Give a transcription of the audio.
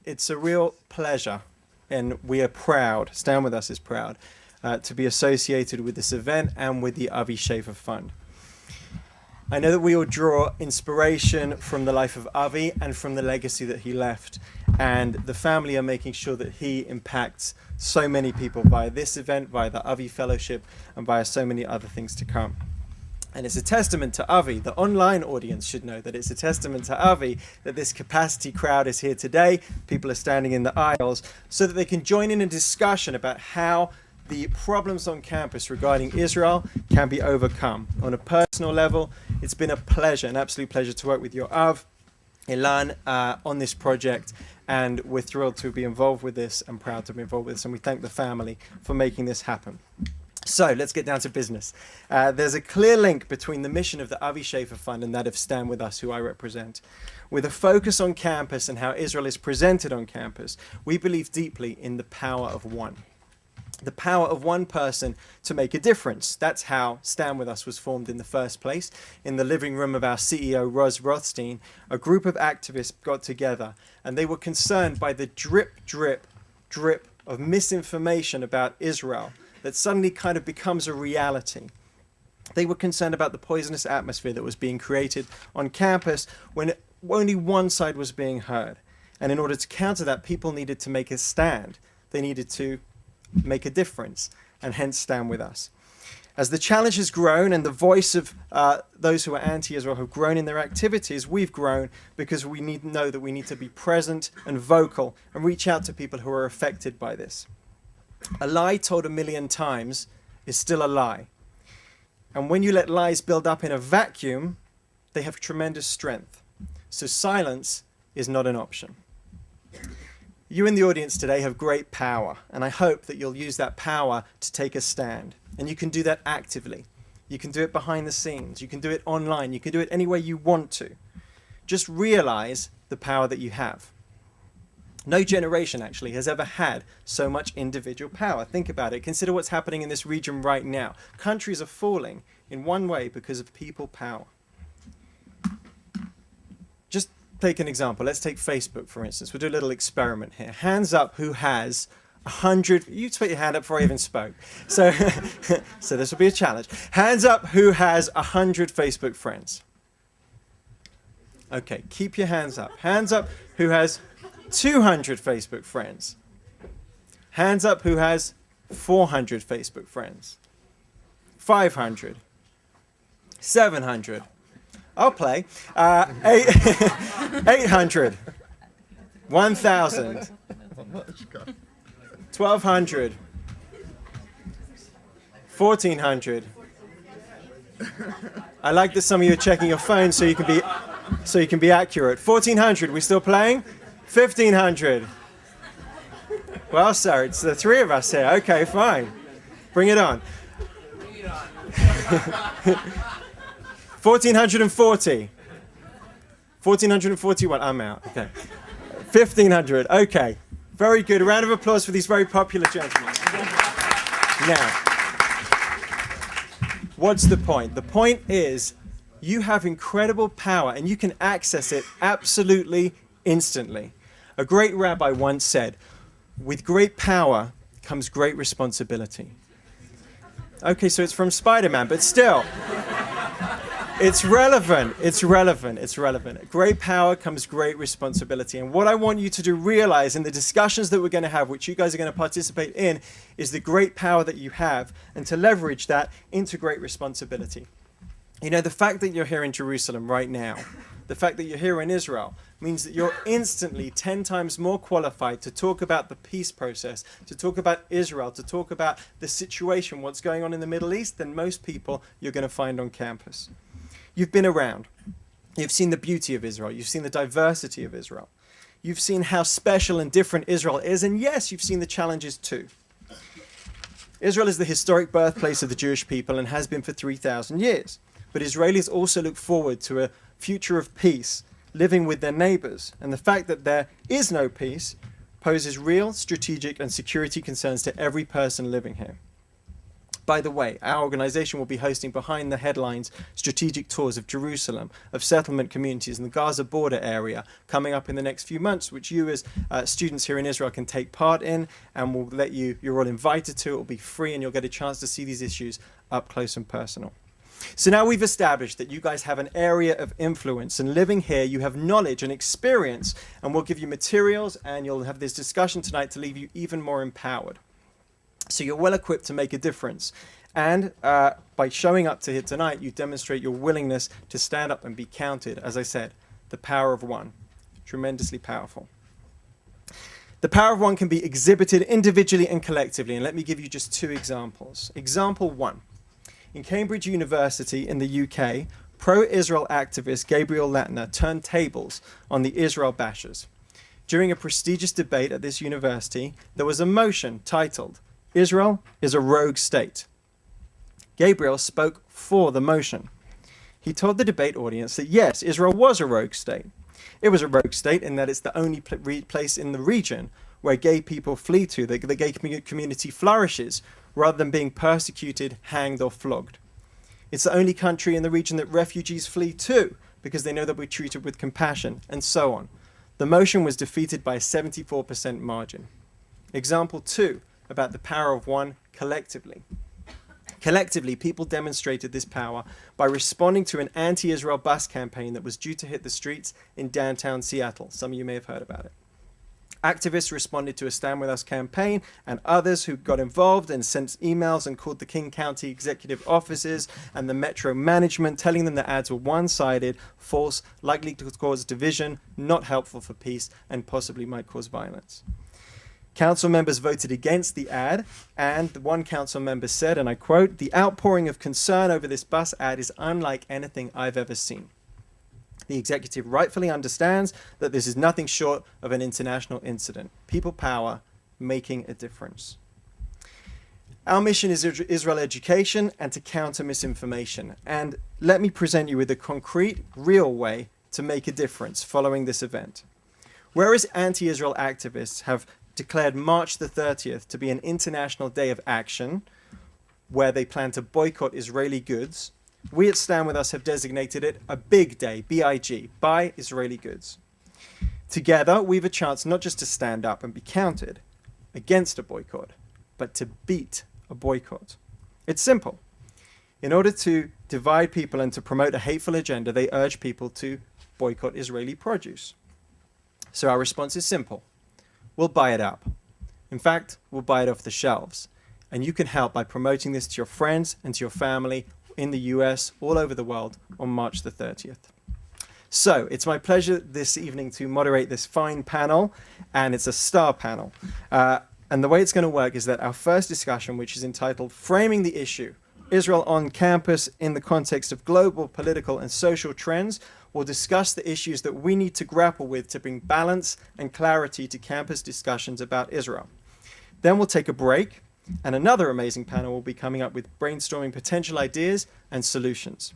it's a real pleasure, and we are proud, Stand With Us is proud, to be associated with this event and with the Avi Schaefer Fund. I know that we all draw inspiration from the life of Avi and from the legacy that he left, and the family are making sure that he impacts so many people via this event, via the Avi Fellowship, and via so many other things to come. And it's a testament to Avi. The online audience should know that it's a testament to Avi that this capacity crowd is here today. People are standing in the aisles so that they can join in a discussion about how the problems on campus regarding Israel can be overcome. On a personal level, it's been a pleasure, an absolute pleasure to work with your Av, Ilan, on this project. And we're thrilled to be involved with this and proud to be involved with this. And we thank the family for making this happen. So let's get down to business. There's a clear link between the mission of the Avi Schaefer Fund and that of Stand With Us, who I represent. With a focus on campus and how Israel is presented on campus, we believe deeply in the power of one. The power of one person to make a difference. That's how Stand With Us was formed in the first place. In the living room of our CEO, Roz Rothstein, a group of activists got together and they were concerned by the drip, drip, drip of misinformation about Israel that suddenly kind of becomes a reality. They were concerned about the poisonous atmosphere that was being created on campus when only one side was being heard. And in order to counter that, people needed to make a stand. They needed to make a difference, and hence Stand With Us. As the challenge has grown and the voice of those who are anti-Israel have grown in their activities, we've grown because we know that we need to be present and vocal and reach out to people who are affected by this. A lie told 1,000,000 times is still a lie. And when you let lies build up in a vacuum, they have tremendous strength. So silence is not an option. You in the audience today have great power, and I hope that you'll use that power to take a stand. And you can do that actively. You can do it behind the scenes. You can do it online. You can do it any way you want to. Just realize the power that you have. No generation actually has ever had so much individual power. Think about it. Consider what's happening in this region right now. Countries are falling in one way because of people power. Just take an example. Let's take Facebook, for instance. We'll do a little experiment here. Hands up who has 100... You put your hand up before I even spoke. So, so this will be a challenge. Hands up who has 100 Facebook friends. Okay, keep your hands up. Hands up who has 200 Facebook friends. Hands up who has 400 Facebook friends. 500. 700. I'll play. 800. 1,000. 1,200. 1,400. I like that some of you are checking your phone so you can be accurate. 1,400. We still playing? 1,500. Well, sir, it's the three of us here. Okay, fine. Bring it on. 1,440. 1,441. I'm out. Okay. 1,500. Okay. Very good. A round of applause for these very popular gentlemen. Now, what's the point? The point is you have incredible power and you can access it absolutely instantly. A great rabbi once said, with great power comes great responsibility. Okay, so it's from Spider-Man, but still. It's relevant. It's relevant. It's relevant. Great power comes great responsibility. And what I want you to realize in the discussions that we're going to have, which you guys are going to participate in, is the great power that you have and to leverage that into great responsibility. You know, the fact that you're here in Jerusalem right now, the fact that you're here in Israel, means that you're instantly 10 times more qualified to talk about the peace process, to talk about Israel, to talk about the situation, what's going on in the Middle East, than most people you're going to find on campus. You've been around. You've seen the beauty of Israel. You've seen the diversity of Israel. You've seen how special and different Israel is. And yes, you've seen the challenges too. Israel is the historic birthplace of the Jewish people and has been for 3,000 years. But Israelis also look forward to a future of peace, living with their neighbors. And the fact that there is no peace poses real strategic and security concerns to every person living here. By the way, our organization will be hosting behind the headlines strategic tours of Jerusalem, of settlement communities in the Gaza border area coming up in the next few months, which you as students here in Israel can take part in, and we'll let you're all invited to. It will be free and you'll get a chance to see these issues up close and personal. So now we've established that you guys have an area of influence, and living here you have knowledge and experience, and we'll give you materials and you'll have this discussion tonight to leave you even more empowered. So you're well equipped to make a difference. And by showing up to here tonight, you demonstrate your willingness to stand up and be counted. As I said, the power of one. Tremendously powerful. The power of one can be exhibited individually and collectively. And let me give you just two examples. Example one. In Cambridge University in the UK, pro-Israel activist Gabriel Latner turned tables on the Israel bashers. During a prestigious debate at this university, there was a motion titled, "Israel is a rogue state." Gabriel spoke for the motion. He told the debate audience that yes, Israel was a rogue state. It was a rogue state in that it's the only place in the region where gay people flee to, the gay community flourishes, rather than being persecuted, hanged, or flogged. It's the only country in the region that refugees flee to because they know that we're treated with compassion, and so on. The motion was defeated by a 74% margin. Example two, about the power of one collectively. Collectively, people demonstrated this power by responding to an anti-Israel bus campaign that was due to hit the streets in downtown Seattle. Some of you may have heard about it. Activists responded to a Stand With Us campaign, and others who got involved and sent emails and called the King County executive offices and the Metro management, telling them the ads were one-sided, false, likely to cause division, not helpful for peace, and possibly might cause violence. Council members voted against the ad, and one council member said, and I quote, "The outpouring of concern over this bus ad is unlike anything I've ever seen. The executive rightfully understands that this is nothing short of an international incident. People power, making a difference." Our mission is Israel education and to counter misinformation. And let me present you with a concrete, real way to make a difference following this event. Whereas anti-Israel activists have declared March the 30th to be an international day of action where they plan to boycott Israeli goods, we at Stand With Us have designated it a big day, B-I-G, buy Israeli goods. Together, we have a chance not just to stand up and be counted against a boycott, but to beat a boycott. It's simple. In order to divide people and to promote a hateful agenda, they urge people to boycott Israeli produce. So our response is simple. We'll buy it up. In fact, we'll buy it off the shelves. And you can help by promoting this to your friends and to your family in the US, all over the world, on March the 30th. So it's my pleasure this evening to moderate this fine panel, and it's a star panel. And the way it's going to work is that our first discussion, which is entitled Framing the Issue, Israel on Campus in the Context of Global Political and Social Trends, will discuss the issues that we need to grapple with to bring balance and clarity to campus discussions about Israel. Then we'll take a break, and another amazing panel will be coming up with brainstorming potential ideas and solutions.